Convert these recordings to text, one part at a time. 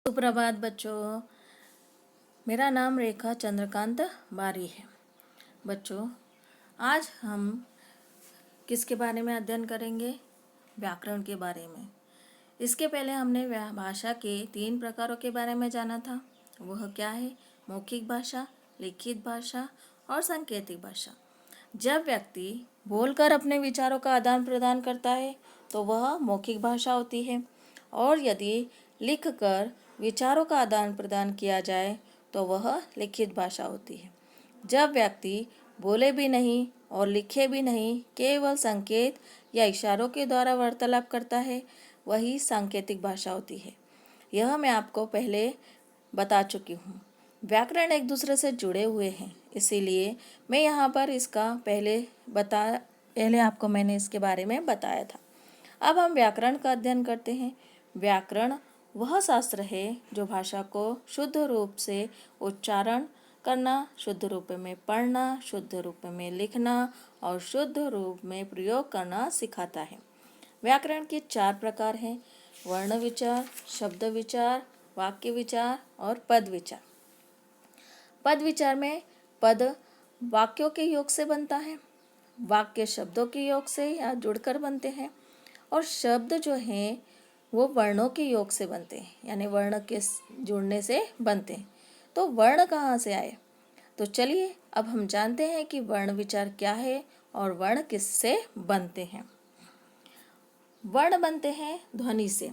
सुप्रभात बच्चों। मेरा नाम रेखा चंद्रकांत बारी है। बच्चों, आज हम किसके बारे में अध्ययन करेंगे? व्याकरण के बारे में। इसके पहले हमने भाषा के 3 प्रकारों के बारे में जाना था। वह क्या है? मौखिक भाषा, लिखित भाषा और सांकेतिक भाषा। जब व्यक्ति बोलकर अपने विचारों का आदान प्रदान करता है तो वह मौखिक भाषा होती है, और यदि लिखकर विचारों का आदान प्रदान किया जाए तो वह लिखित भाषा होती है। जब व्यक्ति बोले भी नहीं और लिखे भी नहीं, केवल संकेत या इशारों के द्वारा वार्तालाप करता है, वही सांकेतिक भाषा होती है। यह मैं आपको पहले बता चुकी हूँ। व्याकरण एक दूसरे से जुड़े हुए हैं, इसीलिए मैं यहाँ पर इसका पहले आपको मैंने इसके बारे में बताया था। अब हम व्याकरण का अध्ययन करते हैं। व्याकरण वह शास्त्र है जो भाषा को शुद्ध रूप से उच्चारण करना, शुद्ध रूप में पढ़ना, शुद्ध रूप में लिखना और शुद्ध रूप में प्रयोग करना सिखाता है। व्याकरण के 4 प्रकार हैं: वर्ण विचार, शब्द विचार, वाक्य विचार और पद विचार। पद विचार में पद वाक्यों के योग से बनता है, वाक्य शब्दों के योग से या जुड़कर बनते हैं, और शब्द जो हैं वो वर्णों के योग से बनते हैं, यानी वर्ण के जुड़ने से बनते हैं। तो वर्ण कहाँ से आए? तो चलिए अब हम जानते हैं कि वर्ण विचार क्या है और वर्ण किससे बनते हैं। वर्ण बनते हैं ध्वनि से।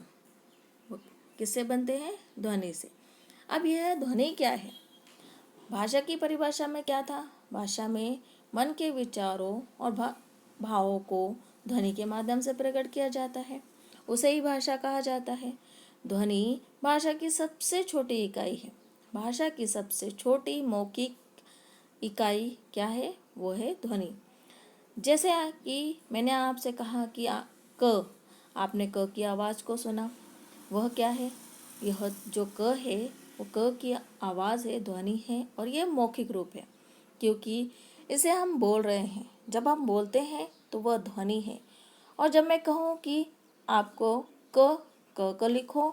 किससे बनते हैं? ध्वनि से। अब यह ध्वनि क्या है? भाषा की परिभाषा में क्या था? भाषा में मन के विचारों और भावों को ध्वनि के माध्यम से प्रकट किया जाता है, उसे ही भाषा कहा जाता है। ध्वनि भाषा की सबसे छोटी इकाई है। भाषा की सबसे छोटी मौखिक इकाई क्या है? वो है ध्वनि। जैसे कि मैंने आपसे कहा कि क, आपने क की आवाज़ को सुना, वह क्या है? यह जो क है वो क की आवाज़ है, ध्वनि है, और यह मौखिक रूप है क्योंकि इसे हम बोल रहे हैं। जब हम बोलते हैं तो वह ध्वनि है। और जब मैं कहूँ कि आपको क लिखो,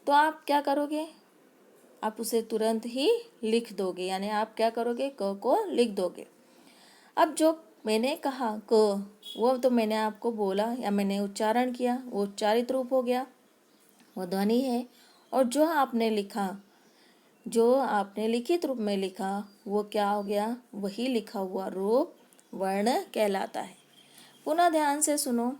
तो आप क्या करोगे? आप उसे तुरंत ही लिख दोगे, यानी आप क्या करोगे? क को लिख दोगे। अब जो मैंने कहा क, वो तो मैंने आपको बोला या मैंने उच्चारण किया, वो उच्चारित रूप हो गया, वो ध्वनि है। और जो आपने लिखा, जो आपने लिखित रूप में लिखा, वो क्या हो गया? वही लिखा हुआ रूप वर्ण कहलाता है। पुनः ध्यान से सुनो।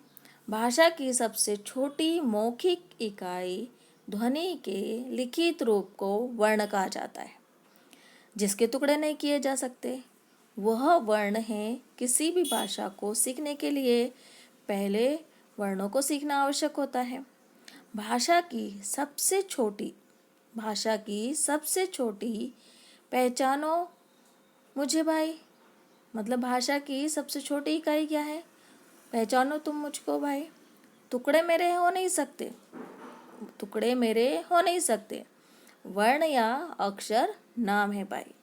भाषा की सबसे छोटी मौखिक इकाई ध्वनि के लिखित रूप को वर्ण कहा जाता है, जिसके टुकड़े नहीं किए जा सकते। वह वर्ण है। किसी भी भाषा को सीखने के लिए पहले वर्णों को सीखना आवश्यक होता है। भाषा की सबसे छोटी पहचानो मुझे भाई। मतलब भाषा की सबसे छोटी इकाई क्या है? पहचानो तुम मुझको भाई। टुकड़े मेरे हो नहीं सकते। वर्ण या अक्षर नाम है भाई।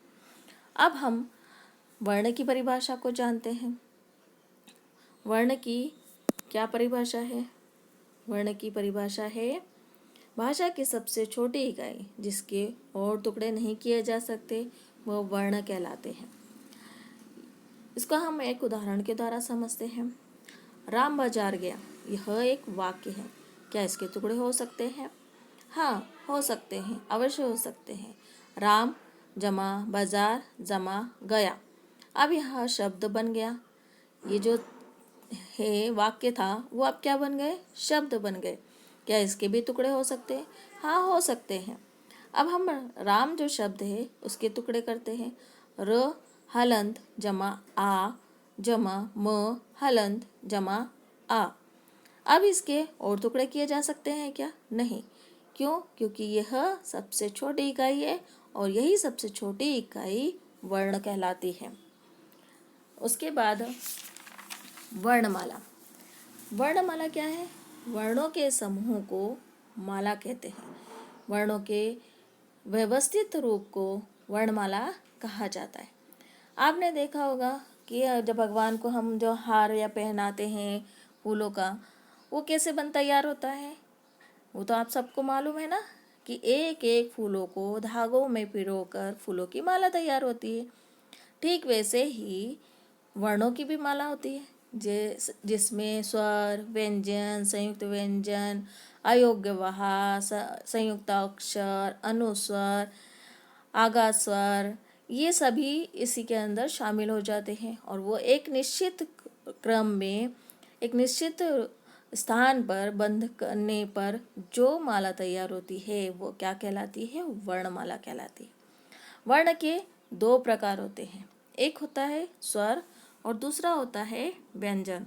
अब हम वर्ण की परिभाषा को जानते हैं। वर्ण की क्या परिभाषा है? वर्ण की परिभाषा है भाषा की सबसे छोटी इकाई जिसके और टुकड़े नहीं किए जा सकते, वह वर्ण कहलाते हैं। इसका हम एक उदाहरण के द्वारा समझते हैं। राम बाजार गया, यह एक वाक्य है। क्या इसके टुकड़े हो सकते हैं? हाँ, हो सकते हैं, अवश्य हो सकते हैं। राम जमा बाजार जमा गया। अब यह शब्द बन गया। ये जो है वाक्य था वो अब क्या बन गए? शब्द बन गए। क्या इसके भी टुकड़े हो सकते हैं? हाँ, हो सकते हैं। अब हम राम जो शब्द है उसके टुकड़े करते हैं। र हलंत जमा आ जमा म हलंत जमा आ। अब इसके और टुकड़े किए जा सकते हैं क्या? नहीं। क्यों? क्योंकि यह सबसे छोटी इकाई है और यही सबसे छोटी इकाई वर्ण कहलाती है। उसके बाद वर्णमाला। वर्णमाला क्या है? वर्णों के समूह को माला कहते हैं। वर्णों के व्यवस्थित रूप को वर्णमाला कहा जाता है। आपने देखा होगा कि जब भगवान को हम जो हार या पहनाते हैं फूलों का, वो कैसे तैयार होता है? वो तो आप सबको मालूम है ना कि एक एक फूलों को धागों में पिरोकर फूलों की माला तैयार होती है। ठीक वैसे ही वर्णों की भी माला होती है, जिसमें स्वर, व्यंजन, संयुक्त व्यंजन, अयोग्यवहा, संयुक्त अक्षर, अनुस्वर, आगा स्वर, ये सभी इसी के अंदर शामिल हो जाते हैं और वो एक निश्चित क्रम में एक निश्चित स्थान पर बंद करने पर जो माला तैयार होती है वो क्या कहलाती है? वर्णमाला कहलाती है। वर्ण के दो प्रकार होते हैं, एक होता है स्वर और दूसरा होता है व्यंजन।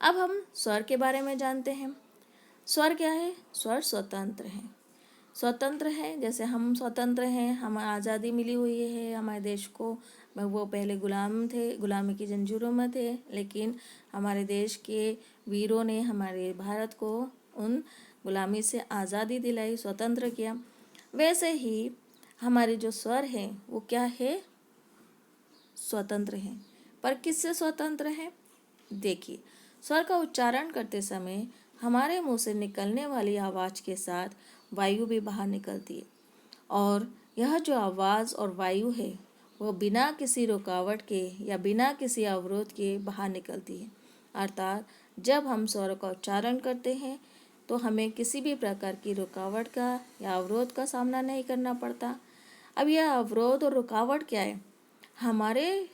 अब हम स्वर के बारे में जानते हैं। स्वर क्या है? स्वर स्वतंत्र है। स्वतंत्र है, जैसे हम स्वतंत्र हैं, हमें आज़ादी मिली हुई है हमारे देश को। वो पहले गुलाम थे, गुलामी की जंजीरों में थे, लेकिन हमारे देश के वीरों ने हमारे भारत को उन गुलामी से आज़ादी दिलाई, स्वतंत्र किया। वैसे ही हमारे जो स्वर हैं वो क्या है? स्वतंत्र हैं। पर किससे स्वतंत्र हैं? देखिए, स्वर का उच्चारण करते समय हमारे मुंह से निकलने वाली आवाज़ के साथ वायु भी बाहर निकलती है और यह जो आवाज़ और वायु है वो बिना किसी रुकावट के या बिना किसी अवरोध के बाहर निकलती है। अर्थात जब हम स्वर का उच्चारण करते हैं तो हमें किसी भी प्रकार की रुकावट का या अवरोध का सामना नहीं करना पड़ता। अब यह अवरोध और रुकावट क्या है? हमारे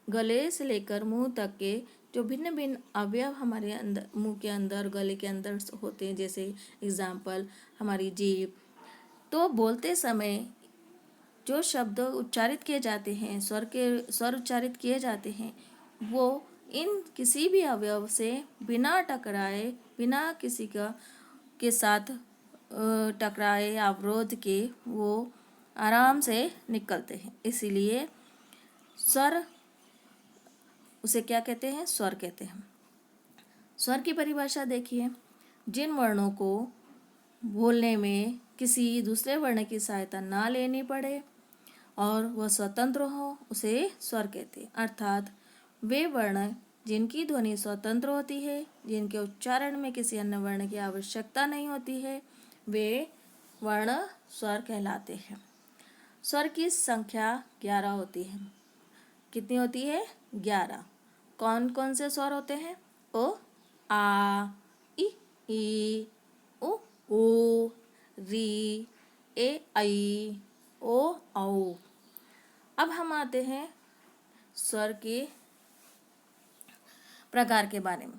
गले से लेकर मुंह तक के जो भिन्न भिन्न अवयव हमारे अंदर, मुंह के अंदर, गले के अंदर होते हैं, जैसे एग्जाम्पल हमारी जीभ, तो बोलते समय जो शब्द उच्चारित किए जाते हैं, स्वर उच्चारिट किए जाते हैं, वो इन किसी भी अवयव से बिना टकराए, बिना किसी के साथ टकराए या अवरोध के वो आराम से निकलते हैं। इसीलिए स्वर, उसे क्या कहते हैं? स्वर कहते हैं। स्वर की परिभाषा देखिए, जिन वर्णों को बोलने में किसी दूसरे वर्ण की सहायता ना लेनी पड़े और वह स्वतंत्र हो, उसे स्वर कहते हैं। अर्थात वे वर्ण जिनकी ध्वनि स्वतंत्र होती है, जिनके उच्चारण में किसी अन्य वर्ण की आवश्यकता नहीं होती है, वे वर्ण स्वर कहलाते हैं। स्वर की संख्या 11 होती है। कितनी होती है? 11। कौन कौन से स्वर होते हैं? ओ, आ, ई, उ, री, ए, ऐ, ओ, औ। अब हम आते हैं स्वर के प्रकार के बारे में।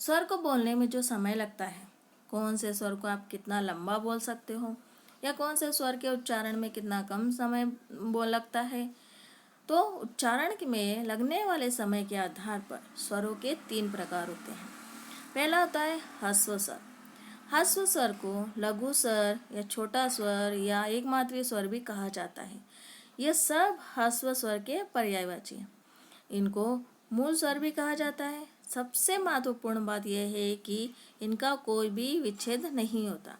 स्वर को बोलने में जो समय लगता है, कौन से स्वर को आप कितना लंबा बोल सकते हो या कौन से स्वर के उच्चारण में कितना कम समय बोल लगता है, तो उच्चारण में लगने वाले समय के आधार पर स्वरों के 3 प्रकार होते हैं। पहला होता है ह्रस्व स्वर। ह्रस्व स्वर को लघु स्वर या छोटा स्वर या एकमात्रीय स्वर भी कहा जाता है। यह सब ह्रस्व स्वर के पर्यायवाची हैं। इनको मूल स्वर भी कहा जाता है। सबसे महत्वपूर्ण बात यह है कि इनका कोई भी विच्छेद नहीं होता।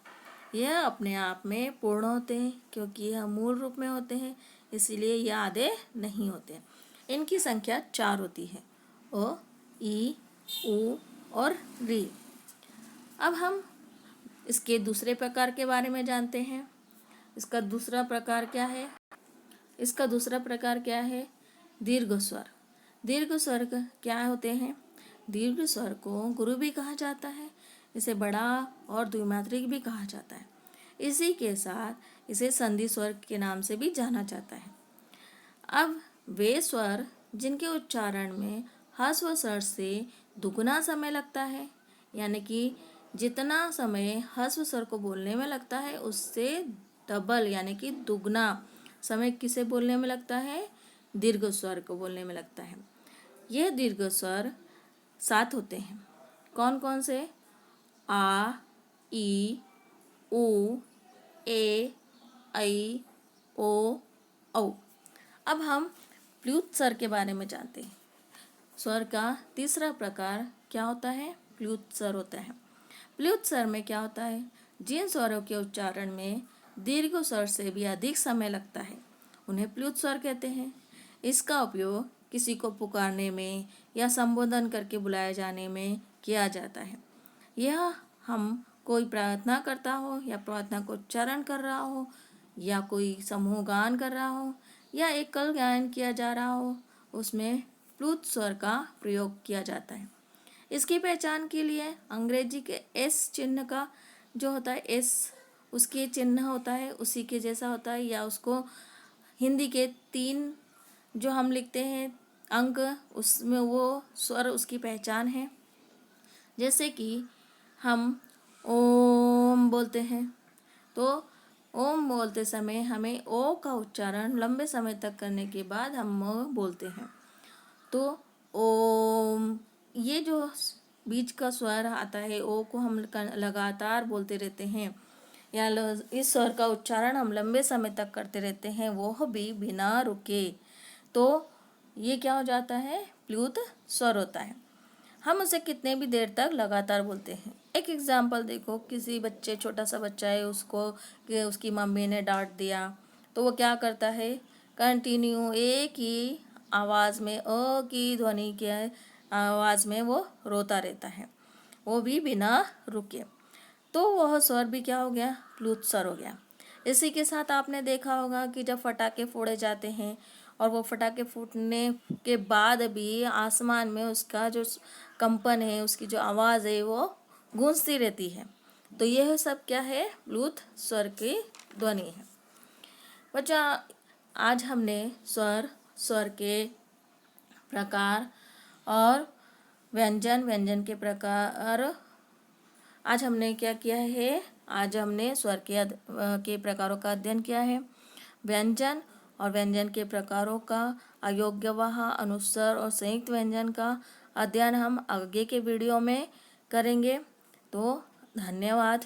यह अपने आप में पूर्ण होते हैं क्योंकि यह मूल रूप में होते हैं, इसीलिए यह आधे नहीं होते। इनकी संख्या 4 होती है, ओ, ई, उ और री। अब हम इसके दूसरे प्रकार के बारे में जानते हैं। इसका दूसरा प्रकार क्या है? दीर्घ स्वर। दीर्घ स्वर क्या होते हैं? दीर्घ स्वर को गुरु भी कहा जाता है, इसे बड़ा और द्विमात्रिक भी कहा जाता है। इसी के साथ इसे संधि स्वर के नाम से भी जाना जाता है। अब वे स्वर जिनके उच्चारण में ह्रस्व स्वर से दुगुना समय लगता है, यानी कि जितना समय ह्रस्व स्वर को बोलने में लगता है उससे डबल यानी कि दुगना समय किसे बोलने में लगता है? दीर्घ स्वर को बोलने में लगता है। यह दीर्घ स्वर 7 होते हैं। कौन कौन से? आ, ई, उ, ए, ऐ, ओ, औ। अब हम प्लूत स्वर के बारे में जानते हैं। स्वर का तीसरा प्रकार क्या होता है? प्लूत स्वर होता है। प्लूत स्वर में क्या होता है? जिन स्वरों के उच्चारण में दीर्घ स्वर से भी अधिक समय लगता है उन्हें प्लूत स्वर कहते हैं। इसका उपयोग किसी को पुकारने में या संबोधन करके बुलाए जाने में किया जाता है। यह हम कोई प्रार्थना करता हो या प्रार्थना को उच्चारण कर रहा हो या कोई समूह गान कर रहा हो या एकल गायन किया जा रहा हो, उसमें प्लूत स्वर का प्रयोग किया जाता है। इसकी पहचान के लिए अंग्रेजी के एस चिन्ह का जो होता है, एस उसके चिन्ह होता है उसी के जैसा होता है, या उसको हिंदी के 3 जो हम लिखते हैं अंक, उसमें वो स्वर उसकी पहचान है। जैसे कि हम ओम बोलते हैं, तो ओम बोलते समय हमें ओ का उच्चारण लंबे समय तक करने के बाद हम बोलते हैं। तो ओम, ये जो बीच का स्वर आता है ओ को हम लगातार बोलते रहते हैं या इस स्वर का उच्चारण हम लंबे समय तक करते रहते हैं, वो भी बिना रुके, तो ये क्या हो जाता है, प्लूत स्वर होता है। हम उसे कितने भी देर तक लगातार बोलते हैं। एक एग्जाम्पल देखो, किसी बच्चे, छोटा सा बच्चा है, उसको कि उसकी मम्मी ने डांट दिया, तो वो क्या करता है, कंटिन्यू एक ही आवाज़ में, अ की ध्वनि की आवाज़ में वो रोता रहता है, वो भी बिना रुके, तो वह स्वर भी क्या हो गया, प्लूत स्वर हो गया। इसी के साथ आपने देखा होगा कि जब फटाके फोड़े जाते हैं और वो फटाके फूटने के बाद भी आसमान में उसका जो कंपन है, उसकी जो आवाज़ है वो गूंजती रहती है, तो यह सब क्या है, प्लूत स्वर की ध्वनि है। बच्चा, आज हमने स्वर के प्रकार और व्यंजन के प्रकार, आज हमने क्या किया है, आज हमने स्वर के प्रकारों का अध्ययन किया है। व्यंजन और व्यंजन के प्रकारों का, अयोग्यवाह, अनुस्वर और संयुक्त व्यंजन का अध्ययन हम आगे के वीडियो में करेंगे। तो धन्यवाद।